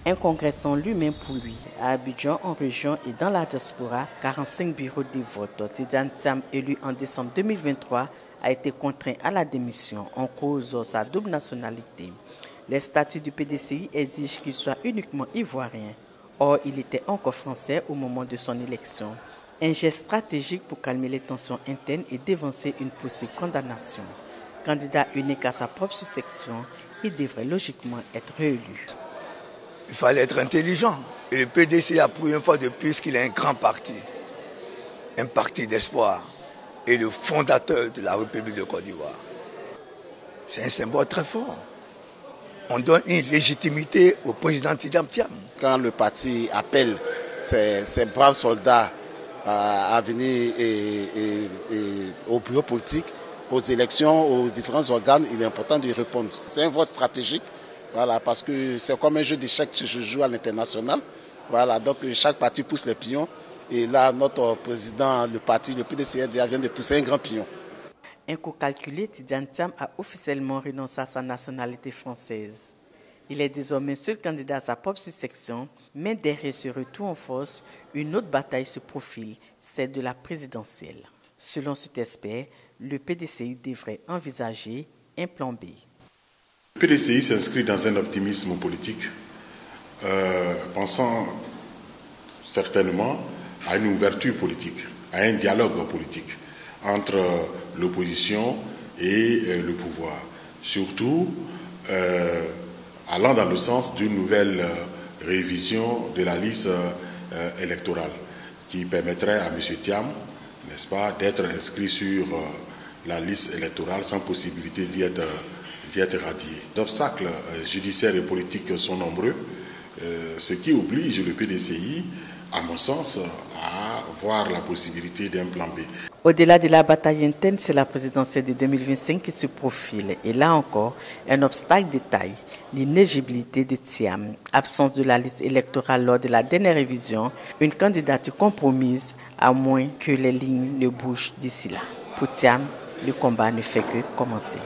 Un congrès sans lui-même pour lui. À Abidjan, en région et dans la diaspora, 45 bureaux de vote. Tidiane Thiam, élu en décembre 2023, a été contraint à la démission en cause de sa double nationalité. Les statuts du PDCI exigent qu'il soit uniquement ivoirien. Or, il était encore français au moment de son élection. Un geste stratégique pour calmer les tensions internes et dévancer une possible condamnation. Candidat unique à sa propre sous-section, il devrait logiquement être réélu. Il fallait être intelligent. Et le PDC a prouvé une fois de plus qu'il est un parti d'espoir et le fondateur de la République de Côte d'Ivoire. C'est un symbole très fort. On donne une légitimité au président Tidiane Thiam. Quand le parti appelle ses braves soldats à venir au bureau politique, aux élections, aux différents organes, il est important de répondre. C'est un vote stratégique. Voilà, parce que c'est comme un jeu d'échecs que je joue à l'international. Voilà, donc chaque parti pousse les pions. Et là, notre président, le PDCI vient de pousser un grand pion. Un coup calculé, Tidiane Thiam a officiellement renoncé à sa nationalité française. Il est désormais seul candidat à sa propre succession, mais derrière ce retour en force, une autre bataille se profile, celle de la présidentielle. Selon cet expert, le PDCI devrait envisager un plan B. Le PDCI s'inscrit dans un optimisme politique, pensant certainement à une ouverture politique, à un dialogue politique entre l'opposition et le pouvoir. Surtout allant dans le sens d'une nouvelle révision de la liste électorale qui permettrait à M. Thiam, n'est-ce pas, d'être inscrit sur la liste électorale sans possibilité d'y être radié. Les obstacles judiciaires et politiques sont nombreux, ce qui oblige le PDCI, à mon sens, à voir la possibilité d'un plan B. Au-delà de la bataille interne, c'est la présidentielle de 2025 qui se profile. Et là encore, un obstacle de taille, l'inéligibilité de Thiam, absence de la liste électorale lors de la dernière révision, une candidature compromise, à moins que les lignes ne bougent d'ici là. Pour Thiam, le combat ne fait que commencer.